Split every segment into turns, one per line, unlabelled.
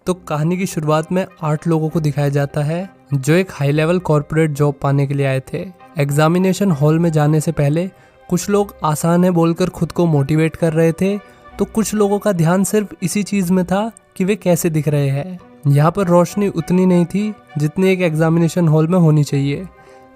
तो कहानी की शुरुआत में 8 लोगों को दिखाया जाता है जो एक हाई लेवल कॉर्पोरेट जॉब पाने के लिए आए थे। एग्जामिनेशन हॉल में जाने से पहले कुछ लोग आसान है बोलकर खुद को मोटिवेट कर रहे थे, तो कुछ लोगों का ध्यान सिर्फ इसी चीज में था कि वे कैसे दिख रहे हैं। यहाँ पर रोशनी उतनी नहीं थी जितनी एक एग्जामिनेशन हॉल में होनी चाहिए,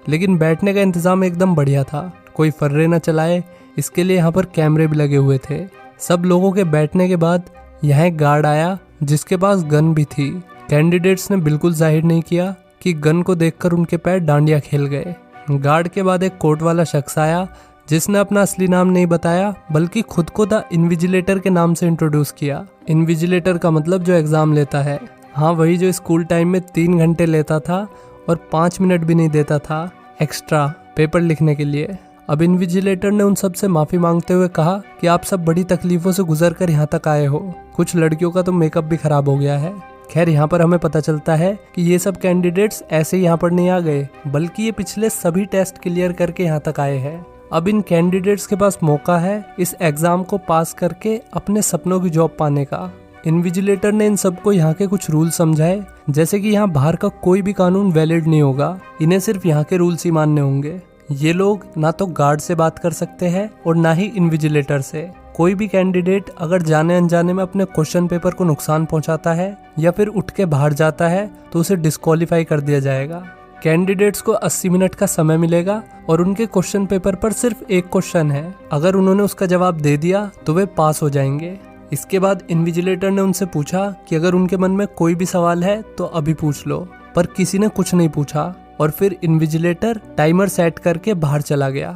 लेकिन बैठने का इंतजाम एकदम बढ़िया था। कोई फर्रे न चलाए, इसके लिए यहाँ पर कैमरे भी लगे हुए थे। सब लोगों के बैठने के बाद यहाँ एक गार्ड आया जिसके पास गन भी थी। कैंडिडेट्स ने बिल्कुल जाहिर नहीं किया कि गन को देखकर उनके पैर डांडिया खेल गए। गार्ड के बाद एक कोट वाला शख्स आया जिसने अपना असली नाम नहीं बताया, बल्कि खुद को द इन्विजिलेटर के नाम से इंट्रोड्यूस किया। इन्विजिलेटर का मतलब जो एग्जाम लेता है, हाँ वही जो स्कूल टाइम में 3 घंटे लेता था और 5 मिनट भी नहीं देता था एक्स्ट्रा पेपर लिखने के लिए। अब इन्विजिलेटर ने उन सब से माफी मांगते हुए कहा कि आप सब बड़ी तकलीफों से गुजर कर यहाँ तक आए हो। कुछ लड़कियों का तो मेकअप भी खराब हो गया है। खैर, यहाँ पर हमें पता चलता है कि ये सब कैंडिडेट्स ऐसे ही यहाँ पर नहीं आ गए, बल्कि ये पिछले सभी टेस्ट क्लियर करके यहाँ तक आए हैं। अब इन कैंडिडेट्स के पास मौका है इस एग्जाम को पास करके अपने सपनों की जॉब पाने का। इन्विजिलेटर ने इन सबको यहाँ के कुछ रूल समझाए, जैसे कि यहाँ बाहर का कोई भी कानून वैलिड नहीं होगा, इन्हें सिर्फ यहाँ के रूल्स ही मानने होंगे। ये लोग ना तो गार्ड से बात कर सकते हैं और ना ही इन्विजिलेटर से। कोई भी कैंडिडेट अगर जाने अनजाने में अपने क्वेश्चन पेपर को नुकसान पहुंचाता है या फिर उठ के बाहर जाता है तो उसे डिस्क्वालीफाई कर दिया जाएगा। कैंडिडेट्स को 80 मिनट का समय मिलेगा और उनके क्वेश्चन पेपर पर सिर्फ एक क्वेश्चन है। अगर उन्होंने उसका जवाब दे दिया तो वे पास हो जाएंगे। इसके बाद इन्विजिलेटर ने उनसे पूछा कि अगर उनके मन में कोई भी सवाल है तो अभी पूछ लो, पर किसी ने कुछ नहीं पूछा और फिर इन्विजिलेटर टाइमर सेट करके बाहर चला गया।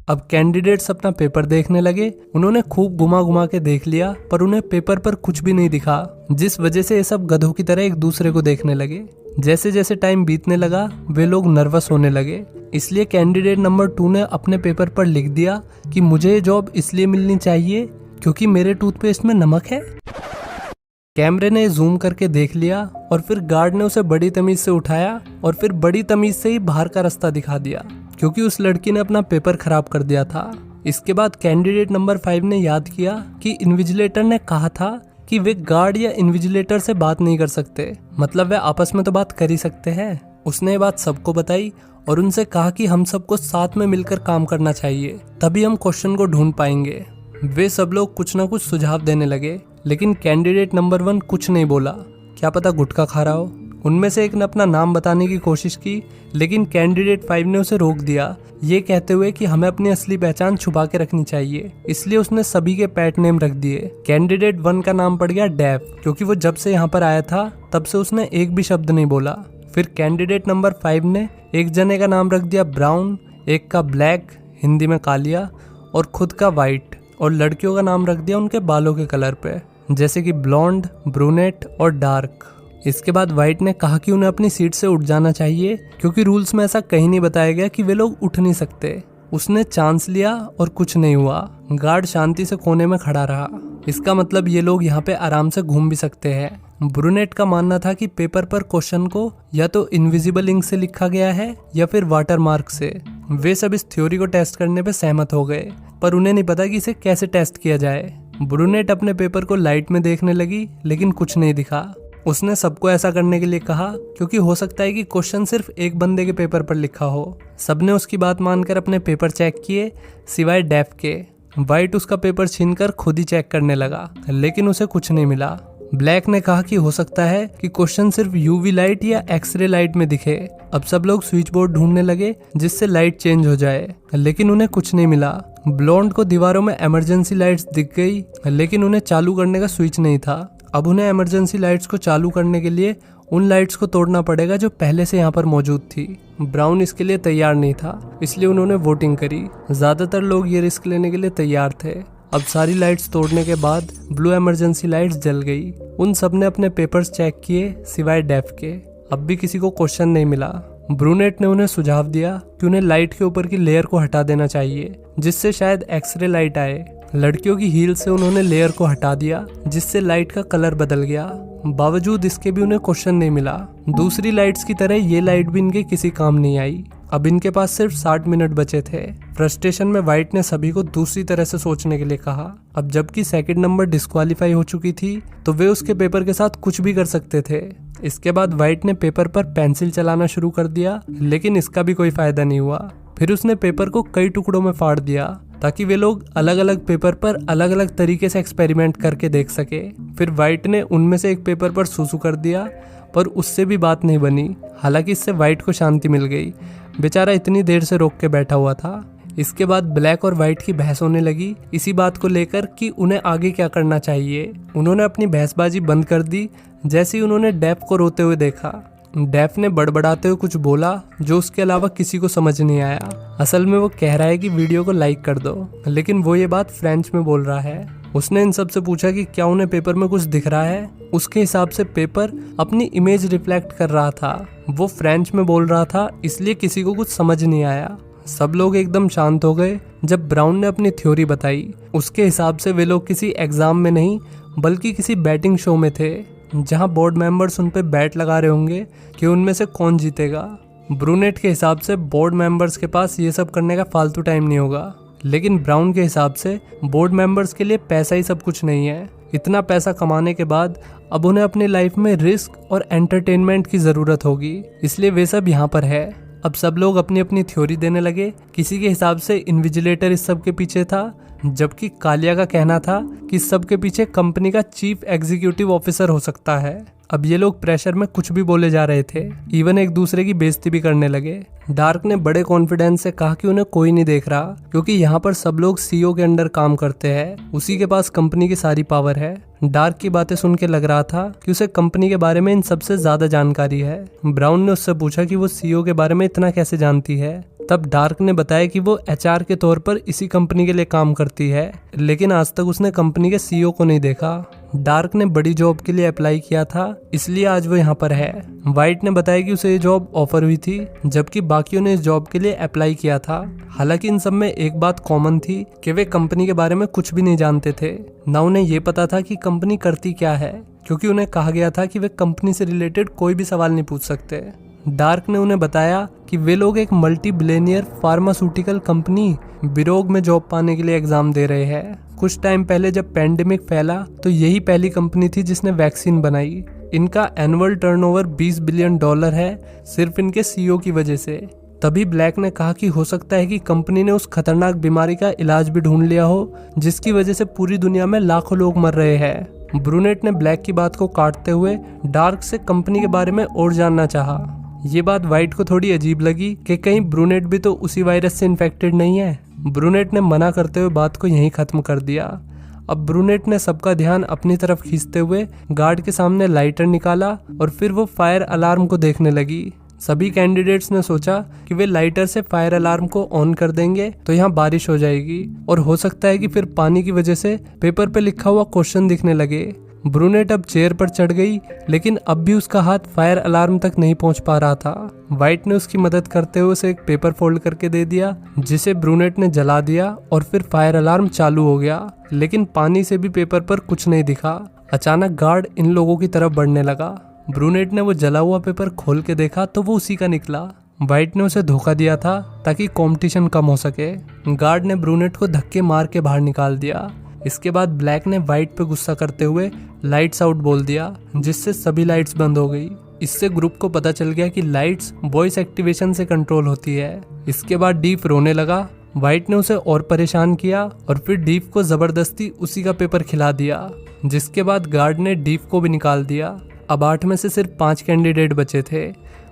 अब कैंडिडेट्स अपना पेपर देखने लगे। उन्होंने खूब घुमा घुमा के देख लिया, पर उन्हें पेपर पर कुछ भी नहीं दिखा, जिस वजह से ये सब गधों की तरह एक दूसरे को देखने लगे। जैसे जैसे टाइम बीतने लगा वे लोग नर्वस होने लगे। इसलिए कैंडिडेट नंबर 2 ने अपने पेपर पर लिख दिया कि मुझे ये जॉब इसलिए मिलनी चाहिए क्योंकि मेरे टूथपेस्ट में नमक है। कैमरे ने जूम करके देख लिया और फिर गार्ड ने उसे बड़ी तमीज से उठाया और फिर बड़ी तमीज से ही बाहर का रास्ता दिखा दिया, क्योंकि उस लड़की ने अपना पेपर खराब कर दिया था। इसके बाद कैंडिडेट नंबर 5 ने याद किया कि इन्विजिलेटर ने कहा था कि वे गार्ड या इन्विजिलेटर से बात नहीं कर सकते, मतलब वे आपस में तो बात कर ही सकते हैं। उसने ये बात सबको बताई और उनसे कहा कि हम सबको साथ में मिलकर काम करना चाहिए, तभी हम क्वेश्चन को ढूंढ पाएंगे। वे सब लोग कुछ ना कुछ सुझाव देने लगे, लेकिन कैंडिडेट नंबर 1 कुछ नहीं बोला। क्या पता गुटखा खा रहा हो। उनमें से एक ने अपना नाम बताने की कोशिश की, लेकिन कैंडिडेट 5 ने उसे रोक दिया, ये कहते हुए कि हमें अपनी असली पहचान छुपा के रखनी चाहिए। इसलिए उसने सभी के पेट नेम रख दिए। कैंडिडेट 1 का नाम पड़ गया डेव, क्योंकि वो जब से यहाँ पर आया था तब से उसने एक भी शब्द नहीं बोला। फिर कैंडिडेट नंबर 5 ने एक जने का नाम रख दिया ब्राउन, एक का ब्लैक, हिंदी में कालिया, और खुद का वाइट, और लड़कियों का नाम रख दिया उनके बालों के कलर पे, जैसे कि ब्लॉन्ड, ब्रूनेट और डार्क। इसके बाद वाइट ने कहा कि उन्हें अपनी सीट से उठ जाना चाहिए, क्योंकि रूल्स में ऐसा कहीं नहीं बताया गया कि वे लोग उठ नहीं सकते। उसने चांस लिया और कुछ नहीं हुआ। गार्ड शांति से कोने में खड़ा रहा। इसका मतलब ये लोग यहाँ पे आराम से घूम भी सकते हैं। ब्रूनेट का मानना था कि पेपर पर क्वेश्चन को या तो इनविजिबल इंक से लिखा गया है या फिर वाटर मार्क से। वे सब इस थ्योरी को टेस्ट करने पे सहमत हो गए, पर उन्हें नहीं पता कि इसे कैसे टेस्ट किया जाए। ब्रूनेट अपने पेपर को लाइट में देखने लगी, लेकिन कुछ नहीं दिखा। उसने सबको ऐसा करने के लिए कहा क्योंकि हो सकता है कि क्वेश्चन सिर्फ एक बंदे के पेपर पर लिखा हो। सबने उसकी बात मानकर अपने पेपर चेक किए, सिवाय डेफ के। वाइट उसका पेपर छीनकर खुद ही चेक करने लगा, लेकिन उसे कुछ नहीं मिला। ब्लैक ने कहा कि हो सकता है कि क्वेश्चन सिर्फ यूवी लाइट या एक्सरे लाइट में दिखे। अब सब लोग स्विच बोर्ड ढूंढने लगे जिससे लाइट चेंज हो जाए, लेकिन उन्हें कुछ नहीं मिला। ब्लॉन्ड को दीवारों में इमरजेंसी लाइट्स दिख गई, लेकिन उन्हें चालू करने का स्विच नहीं था। अब उन्हें इमरजेंसी लाइट्स को चालू करने के लिए उन लाइट्स को तोड़ना पड़ेगा जो पहले से यहाँ पर मौजूद थी। ब्राउन इसके लिए तैयार नहीं था, इसलिए उन्होंने वोटिंग करी। ज्यादातर लोग ये रिस्क लेने के लिए तैयार थे। अब सारी लाइट्स तोड़ने के बाद ब्लू इमरजेंसी लाइट्स जल गई। उन सब ने अपने पेपर्स चेक किए, सिवाय डेफ के। अब भी किसी को क्वेश्चन नहीं मिला। ब्रूनेट ने उन्हें सुझाव दिया कि उन्हें लाइट के ऊपर की लेयर को हटा देना चाहिए, जिससे शायद एक्सरे लाइट आए। लड़कियों की हील से उन्होंने लेयर को हटा दिया, जिससे लाइट का कलर बदल गया। बावजूद इसके भी उन्हें क्वेश्चन नहीं मिला। दूसरी लाइट्स की तरह ये लाइट भी इनके किसी काम नहीं आई। अब इनके पास सिर्फ 60 मिनट बचे थे। फ्रस्ट्रेशन में व्हाइट ने सभी को दूसरी तरह से सोचने के लिए कहा। अब जबकि सेकंड नंबर डिस्क्वालीफाई हो चुकी थी तो वे उसके पेपर के साथ कुछ भी कर सकते थे। इसके बाद व्हाइट ने पेपर पर पेंसिल चलाना शुरू कर दिया, लेकिन इसका भी कोई फायदा नहीं हुआ। फिर उसने पेपर को कई टुकड़ों में फाड़ दिया ताकि वे लोग अलग अलग पेपर पर अलग अलग तरीके से एक्सपेरिमेंट करके देख सके। फिर व्हाइट ने उनमें से एक पेपर पर सूसू कर दिया, पर उससे भी बात नहीं बनी। हालांकि इससे व्हाइट को शांति मिल गई, बेचारा इतनी देर से रोक के बैठा हुआ था। इसके बाद ब्लैक और व्हाइट की बहस होने लगी इसी बात को लेकर कि उन्हें आगे क्या करना चाहिए। उन्होंने अपनी बहसबाजी बंद कर दी जैसे ही उन्होंने डेफ को रोते हुए देखा। डेफ ने बड़बड़ाते हुए कुछ बोला जो उसके अलावा किसी को समझ नहीं आया। असल में वो कह रहा है कि वीडियो को लाइक कर दो, लेकिन वो ये बात फ्रेंच में बोल रहा है। उसने इन सब से पूछा कि क्या उन्हें पेपर में कुछ दिख रहा है। उसके हिसाब से पेपर अपनी इमेज रिफ्लेक्ट कर रहा था। वो फ्रेंच में बोल रहा था, इसलिए किसी को कुछ समझ नहीं आया। सब लोग एकदम शांत हो गए जब ब्राउन ने अपनी थ्योरी बताई। उसके हिसाब से वे लोग किसी एग्जाम में नहीं बल्कि किसी बैटिंग शो में थे, जहां बोर्ड मेंबर्स उन पे बैट लगा रहे होंगे कि उनमें से कौन जीतेगा। ब्रूनेट के हिसाब से बोर्ड मेंबर्स के पास ये सब करने का फालतू टाइम नहीं होगा, लेकिन ब्राउन के हिसाब से बोर्ड मेंबर्स के लिए पैसा ही सब कुछ नहीं है। इतना पैसा कमाने के बाद अब उन्हें अपनी लाइफ में रिस्क और एंटरटेनमेंट की ज़रूरत होगी, इसलिए वे सब यहाँ पर है। अब सब लोग अपनी अपनी थ्योरी देने लगे। किसी के हिसाब से इन्विजिलेटर इस सब के पीछे था, जबकि कालिया का कहना था कि इस सब के पीछे कंपनी का चीफ एग्जीक्यूटिव ऑफिसर हो सकता है। अब ये लोग प्रेशर में कुछ भी बोले जा रहे थे, इवन एक दूसरे की बेइज्जती भी करने लगे। डार्क ने बड़े कॉन्फिडेंस से कहा कि उन्हें कोई नहीं देख रहा, क्योंकि यहाँ पर सब लोग सीईओ के अंडर काम करते हैं, उसी के पास कंपनी की सारी पावर है। डार्क की बातें सुन के लग रहा था कि उसे कंपनी के बारे में इन सबसे ज्यादा जानकारी है। ब्राउन ने उससे पूछा कि वो सीईओ के बारे में इतना कैसे जानती है। तब डार्क ने बताया कि वो एचआर के तौर पर इसी कंपनी के लिए काम करती है, लेकिन आज तक उसने कंपनी के सीईओ को नहीं देखा। डार्क ने बड़ी जॉब के लिए अप्लाई किया था, इसलिए आज वो यहाँ पर है। व्हाइट ने बताया कि उसे ये जॉब ऑफर हुई थी, जबकि बाकियों ने इस जॉब के लिए अप्लाई किया था। हालांकि इन सब में एक बात कॉमन थी कि वे कंपनी के बारे में कुछ भी नहीं जानते थे। ना उन्हें ये पता था कि कंपनी करती क्या है, क्योंकि उन्हें कहा गया था कि वे कंपनी से रिलेटेड कोई भी सवाल नहीं पूछ सकते। डार्क ने उन्हें बताया कि वे लोग एक मल्टी बिलियनियर फार्मास्यूटिकल कंपनी बिरोग में जॉब पाने के लिए एग्जाम दे रहे हैं। कुछ टाइम पहले जब पैंडेमिक फैला तो यही पहली कंपनी थी जिसने वैक्सीन बनाई। इनका एनुअल टर्नओवर $20 बिलियन है, सिर्फ इनके सीईओ की वजह से। तभी ब्लैक ने कहा कि हो सकता है कि कंपनी ने उस खतरनाक बीमारी का इलाज भी ढूंढ लिया हो, जिसकी वजह से पूरी दुनिया में लाखों लोग मर रहे हैं। ब्रूनेट ने ब्लैक की बात को काटते हुए डार्क से कंपनी के बारे में और जानना चाहा। ये बात व्हाइट को थोड़ी अजीब लगी कि कहीं ब्रूनेट भी तो उसी वायरस से इन्फेक्टेड नहीं है। ब्रूनेट ने मना करते हुए बात को यहीं खत्म कर दिया। अब ब्रूनेट ने सबका ध्यान अपनी तरफ खींचते हुए गार्ड के सामने लाइटर निकाला और फिर वो फायर अलार्म को देखने लगी। सभी कैंडिडेट्स ने सोचा कि वे लाइटर से फायर अलार्म को ऑन कर देंगे तो यहाँ बारिश हो जाएगी, और हो सकता है कि फिर पानी की वजह से पेपर पे लिखा हुआ क्वेश्चन दिखने लगे। ब्रूनेट अब चेयर पर चढ़ गई, लेकिन अब भी उसका हाथ फायर अलार्म तक नहीं पहुंच पा रहा था। व्हाइट ने उसकी मदद करते हुए उसे एक पेपर फोल्ड करके दे दिया, जिसे ब्रूनेट ने जला दिया और फिर फायर अलार्म चालू हो गया। लेकिन पानी से भी पेपर पर कुछ नहीं दिखा। अचानक गार्ड इन लोगों की तरफ बढ़ने लगा। ब्रूनेट ने वो जला हुआ पेपर खोल के देखा तो वो उसी का निकला। व्हाइट ने उसे धोखा दिया था ताकि कंपटीशन कम हो सके। गार्ड ने ब्रूनेट को धक्के मार के बाहर निकाल दिया। इसके बाद ब्लैक ने व्हाइट पे गुस्सा करते हुए लाइट्स आउट बोल दिया, जिससे सभी लाइट्स बंद हो गई। इससे ग्रुप को पता चल गया कि लाइट्स वॉइस एक्टिवेशन से कंट्रोल होती है। इसके बाद डीप रोने लगा। व्हाइट ने उसे और परेशान किया और फिर डीप को जबरदस्ती उसी का पेपर खिला दिया, जिसके बाद गार्ड ने डीप को भी निकाल दिया। अब 8 में से सिर्फ 5 कैंडिडेट बचे थे।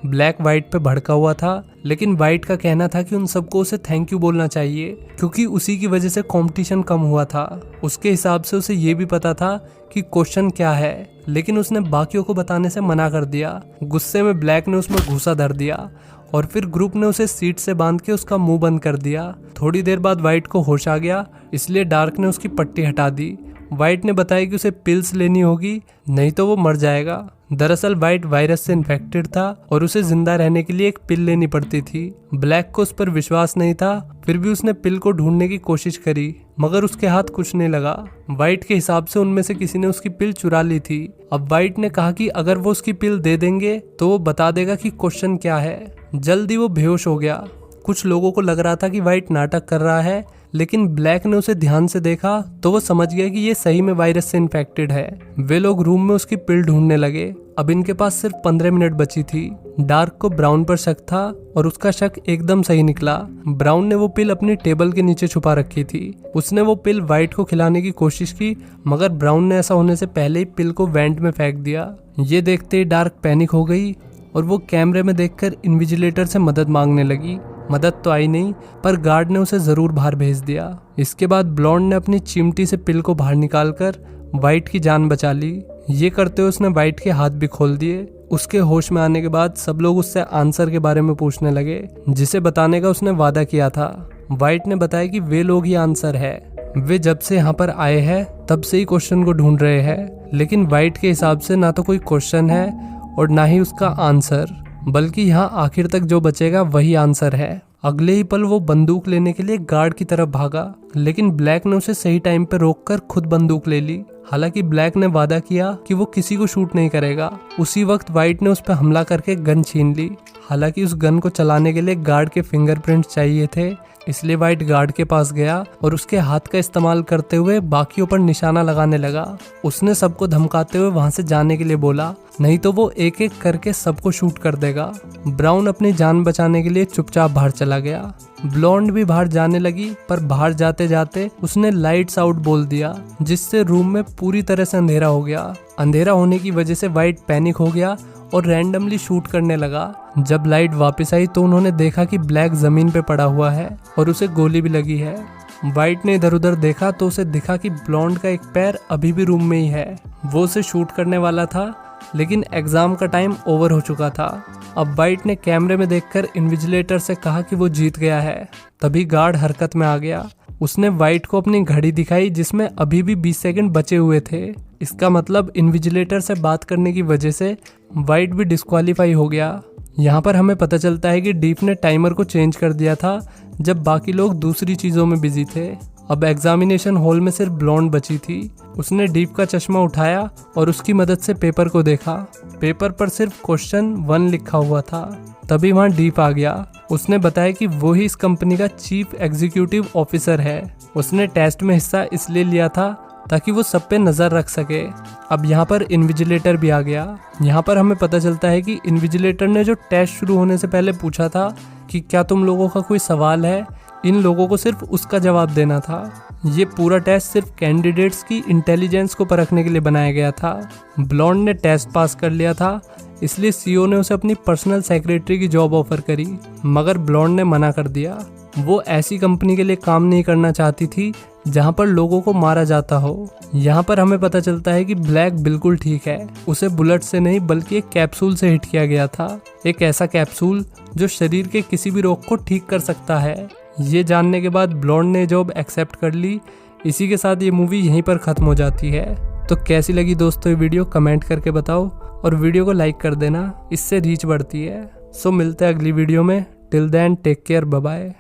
ब्लैक व्हाइट पे भड़का हुआ था, लेकिन व्हाइट का कहना था कि उन सबको उसे थैंक यू बोलना चाहिए, क्योंकि उसी की वजह से कंपटीशन कम हुआ था। उसके हिसाब से उसे ये भी पता था कि क्वेश्चन क्या है, लेकिन उसने बाकियों को बताने से मना कर दिया। गुस्से में ब्लैक ने उसमें घूसा धर दिया और फिर ग्रुप ने उसे सीट से बांध के उसका मुंह बंद कर दिया। थोड़ी देर बाद व्हाइट को होश आ गया, इसलिए डार्क ने उसकी पट्टी हटा दी। व्हाइट ने बताया कि उसे पिल्स लेनी होगी, नहीं तो वो मर जाएगा। दरअसल व्हाइट वायरस से इन्फेक्टेड था और उसे जिंदा रहने के लिए एक पिल लेनी पड़ती थी। ब्लैक को उस पर विश्वास नहीं था, फिर भी उसने पिल को ढूंढने की कोशिश करी। मगर उसके हाथ कुछ नहीं लगा। वाइट के हिसाब से उनमें से किसी ने उसकी पिल चुरा ली थी। अब वाइट ने कहा कि अगर वो उसकी पिल दे देंगे तो वो बता देगा कि क्वेश्चन क्या है। जल्दी वो बेहोश हो गया। कुछ लोगों को लग रहा था कि वाइट नाटक कर रहा है, लेकिन ब्लैक ने उसे ध्यान से देखा तो वो समझ गया कि ये सही में वायरस से इन्फेक्टेड है। वे लोग रूम में उसकी पिल ढूंढने लगे। अब इनके पास सिर्फ 15 मिनट बची थी। डार्क को ब्राउन पर शक था और उसका शक एकदम सही निकला। ब्राउन ने वो पिल अपनी टेबल के नीचे छुपा रखी थी। उसने वो पिल वाइट को खिलाने की कोशिश की, मगर ब्राउन ने ऐसा होने से पहले ही पिल को वेंट में फेंक दिया। ये देखते ही डार्क पैनिक हो गई और वो कैमरे में देखकर इन्विजिलेटर से मदद मांगने लगी। मदद तो आई नहीं, पर गार्ड ने उसे जरूर बाहर भेज दिया। इसके बाद ब्लॉन्ड ने अपनी चिमटी से पिल को बाहर निकालकर वाइट की जान बचा ली। ये करते हुए उसने वाइट के हाथ भी खोल दिए। उसके होश में आने के बाद सब लोग उससे आंसर के बारे में पूछने लगे, जिसे बताने का उसने वादा किया था। वाइट ने बताया कि वे लोग ही आंसर है। वे जब से यहाँ पर आए हैं तब से ही क्वेश्चन को ढूंढ रहे हैं, लेकिन वाइट के हिसाब से ना तो कोई क्वेश्चन है और ना ही उसका आंसर, बल्कि यहाँ आखिर तक जो बचेगा वही आंसर है। अगले ही पल वो बंदूक लेने के लिए गार्ड की तरफ भागा, लेकिन ब्लैक ने उसे सही टाइम पे रोककर खुद बंदूक ले ली। हालांकि ब्लैक ने वादा किया कि वो किसी को शूट नहीं करेगा। उसी वक्त वाइट ने उस पर हमला करके गन छीन ली। हालांकि उस गन को चलाने के लिए गार्ड के फिंगरप्रिंट्स चाहिए थे, इसलिए वाइट गार्ड के पास गया और उसके हाथ का इस्तेमाल करते हुए बाकियों पर निशाना लगाने लगा। उसने सबको धमकाते हुए वहां से जाने के लिए बोला, नहीं तो वो एक एक करके सबको शूट कर देगा। ब्राउन अपनी जान बचाने के लिए चुपचाप बाहर चला गया। ब्लॉन्ड भी बाहर जाने लगी, पर बाहर जाते जाते उसने लाइट्स आउट बोल दिया, जिससे रूम में पूरी तरह से अंधेरा हो गया। अंधेरा होने की वजह से वाइट पैनिक हो गया और रैंडमली शूट करने लगा। जब लाइट वापस आई तो उन्होंने देखा कि ब्लैक जमीन पे पड़ा हुआ है और उसे गोली भी लगी है। वाइट ने इधर उधर देखा तो उसे दिखा कि ब्लॉन्ड का एक पैर अभी भी रूम में ही है। वो उसे शूट करने वाला था, लेकिन एग्जाम का टाइम ओवर हो चुका था। अब वाइट ने कैमरे में देखकर इन्विजिलेटर से कहा कि वो जीत गया है। तभी गार्ड हरकत में आ गया। उसने वाइट को अपनी घड़ी दिखाई, जिसमें अभी भी 20 सेकंड बचे हुए थे। इसका मतलब इन्विजिलेटर से बात करने की वजह से वाइट भी डिस्क्वालीफाई हो गया। यहाँ पर हमें पता चलता है कि डीप ने टाइमर को चेंज कर दिया था जब बाकी लोग दूसरी चीज़ों में बिजी थे। अब एग्जामिनेशन हॉल में सिर्फ ब्लॉन्ड बची थी। उसने डीप का चश्मा उठाया और उसकी मदद से पेपर को देखा। पेपर पर सिर्फ क्वेश्चन 1 लिखा हुआ था। तभी वहाँ डीप आ गया। उसने बताया कि वो ही इस कंपनी का चीफ एग्जीक्यूटिव ऑफिसर है। उसने टेस्ट में हिस्सा इसलिए लिया था ताकि वो सब पे नज़र रख सके। अब यहाँ पर इन्विजिलेटर भी आ गया। यहाँ पर हमें पता चलता है कि इन्विजिलेटर ने जो टेस्ट शुरू होने से पहले पूछा था कि क्या तुम लोगों का कोई सवाल है, इन लोगों को सिर्फ उसका जवाब देना था। ये पूरा टेस्ट सिर्फ कैंडिडेट्स की इंटेलिजेंस को परखने के लिए बनाया गया था। ब्लॉन्ड ने टेस्ट पास कर लिया था, इसलिए सीईओ ने उसे अपनी पर्सनल सेक्रेटरी की जॉब ऑफर करी, मगर ब्लॉन्ड ने मना कर दिया। वो ऐसी कंपनी के लिए काम नहीं करना चाहती थी जहां पर लोगों को मारा जाता हो। यहाँ पर हमें पता चलता है कि ब्लैक बिल्कुल ठीक है। उसे बुलेट से नहीं बल्कि एक कैप्सूल से हिट किया गया था। एक ऐसा कैप्सूल जो शरीर के किसी भी रोग को ठीक कर सकता है। ये जानने के बाद ब्लॉन्ड ने जॉब एक्सेप्ट कर ली। इसी के साथ ये मूवी यहीं पर ख़त्म हो जाती है। तो कैसी लगी दोस्तों ये वीडियो कमेंट करके बताओ और वीडियो को लाइक कर देना, इससे रीच बढ़ती है। सो मिलते हैं अगली वीडियो में। Till then take care, bye bye.